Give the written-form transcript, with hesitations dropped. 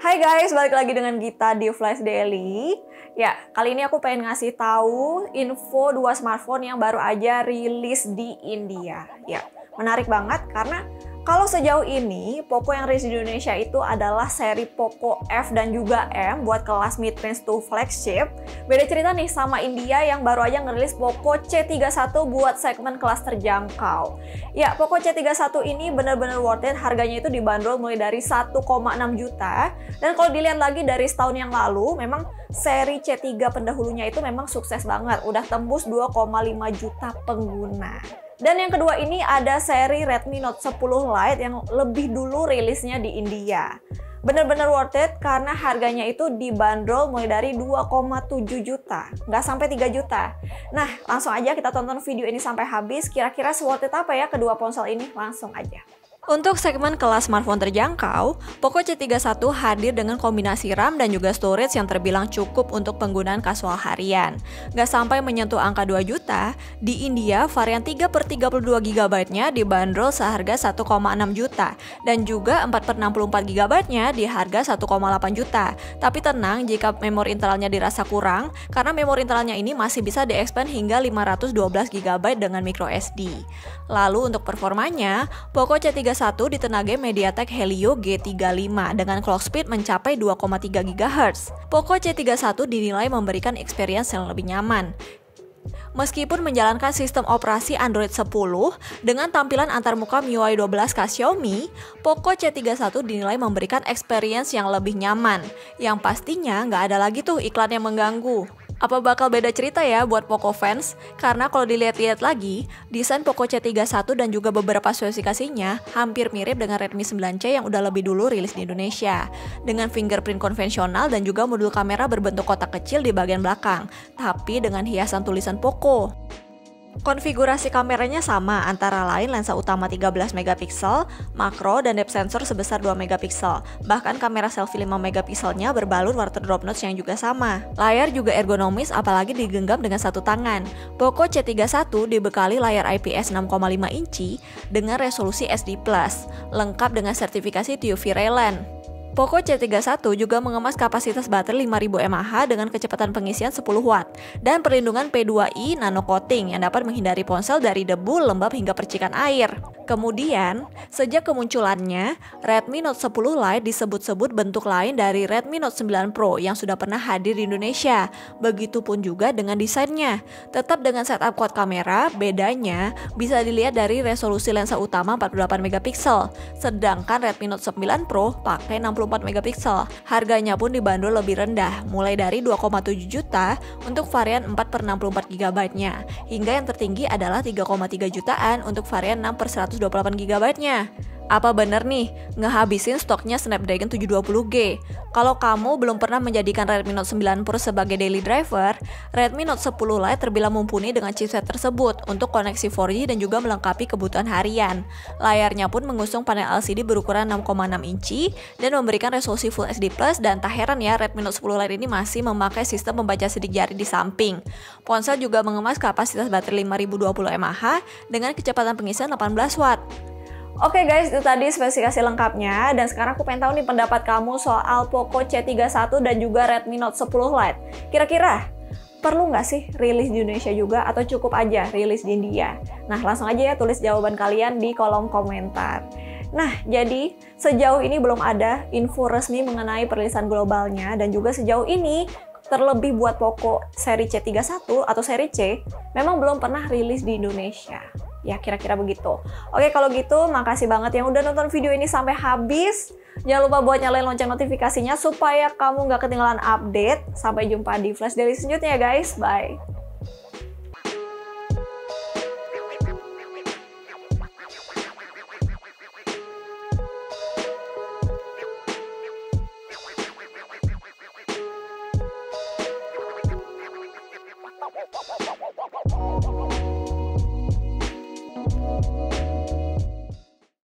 Hai guys, balik lagi dengan Gita di Flash Daily. Ya, kali ini aku pengen ngasih tahu info 2 smartphone yang baru aja rilis di India. Ya, menarik banget karena kalau sejauh ini Poco yang rilis di Indonesia itu adalah seri Poco F dan juga M buat kelas mid-range to flagship. Beda cerita nih sama India yang baru aja ngerilis Poco C31 buat segmen kelas terjangkau. Ya, Poco C31 ini bener-bener worth it, harganya itu dibanderol mulai dari 1,6 juta. Dan kalau dilihat lagi dari setahun yang lalu, memang seri C3 pendahulunya itu memang sukses banget, udah tembus 2,5 juta pengguna. Dan yang kedua ini ada seri Redmi Note 10 Lite yang lebih dulu rilisnya di India. Bener-bener worth it karena harganya itu dibanderol mulai dari 2,7 juta, nggak sampai 3 juta. Nah, langsung aja kita tonton video ini sampai habis. Kira-kira worth it apa ya kedua ponsel ini? Langsung aja. Untuk segmen kelas smartphone terjangkau, Poco C31 hadir dengan kombinasi RAM dan juga storage yang terbilang cukup untuk penggunaan kasual harian. Nggak sampai menyentuh angka 2 juta, di India varian 3/32 GB-nya dibanderol seharga 1,6 juta dan juga 4/64 GB-nya di harga 1,8 juta. Tapi tenang jika memori internalnya dirasa kurang, karena memori internalnya ini masih bisa di-expand hingga 512 GB dengan microSD. Lalu untuk performanya, Poco C31 ditenagai MediaTek Helio G35 dengan clock speed mencapai 2,3 GHz. Poco C31 dinilai memberikan experience yang lebih nyaman. Meskipun menjalankan sistem operasi Android 10 dengan tampilan antarmuka MIUI 12 khas Xiaomi, Poco C31 dinilai memberikan experience yang lebih nyaman. Yang pastinya nggak ada lagi tuh iklan yang mengganggu. Apa bakal beda cerita ya buat Poco fans? Karena kalau dilihat-lihat lagi, desain Poco C31 dan juga beberapa spesifikasinya hampir mirip dengan Redmi 9C yang udah lebih dulu rilis di Indonesia. Dengan fingerprint konvensional dan juga modul kamera berbentuk kotak kecil di bagian belakang, tapi dengan hiasan tulisan Poco. Konfigurasi kameranya sama, antara lain lensa utama 13 megapiksel, makro dan depth sensor sebesar 2 megapiksel. Bahkan kamera selfie 5 megapikselnya berbalut warna drop notch yang juga sama. Layar juga ergonomis apalagi digenggam dengan satu tangan. Poco C31 dibekali layar IPS 6,5 inci dengan resolusi SD+, lengkap dengan sertifikasi TUV Relan. Poco C31 juga mengemas kapasitas baterai 5000 mAh dengan kecepatan pengisian 10 Watt dan perlindungan P2i Nano Coating yang dapat menghindari ponsel dari debu, lembab hingga percikan air. Kemudian, sejak kemunculannya, Redmi Note 10 Lite disebut-sebut bentuk lain dari Redmi Note 9 Pro yang sudah pernah hadir di Indonesia. Begitupun juga dengan desainnya. Tetap dengan setup quad kamera, bedanya bisa dilihat dari resolusi lensa utama 48 megapiksel, sedangkan Redmi Note 9 Pro pakai 64 megapiksel. Harganya pun dibanderol lebih rendah, mulai dari 2,7 juta untuk varian 4/64 GB-nya, hingga yang tertinggi adalah 3,3 jutaan untuk varian 6/128 GB-nya. Apa bener nih, ngehabisin stoknya Snapdragon 720G? Kalau kamu belum pernah menjadikan Redmi Note 9 Pro sebagai daily driver, Redmi Note 10 Lite terbilang mumpuni dengan chipset tersebut untuk koneksi 4G dan juga melengkapi kebutuhan harian. Layarnya pun mengusung panel LCD berukuran 6,6 inci dan memberikan resolusi Full HD+, dan tak heran ya Redmi Note 10 Lite ini masih memakai sistem pembaca sidik jari di samping. Ponsel juga mengemas kapasitas baterai 5020 mAh dengan kecepatan pengisian 18 Watt. Oke guys, itu tadi spesifikasi lengkapnya, dan sekarang aku pengen tahu nih pendapat kamu soal Poco C31 dan juga Redmi Note 10 Lite. Kira-kira perlu nggak sih rilis di Indonesia juga atau cukup aja rilis di India? Nah, langsung aja ya tulis jawaban kalian di kolom komentar. Nah, jadi sejauh ini belum ada info resmi mengenai perilisan globalnya, dan juga sejauh ini terlebih buat Poco seri C31 atau seri C memang belum pernah rilis di Indonesia. Ya, kira-kira begitu. Oke, kalau gitu makasih banget yang udah nonton video ini sampai habis. Jangan lupa buat nyalain lonceng notifikasinya supaya kamu nggak ketinggalan update. Sampai jumpa di Flash Daily selanjutnya ya guys. Bye!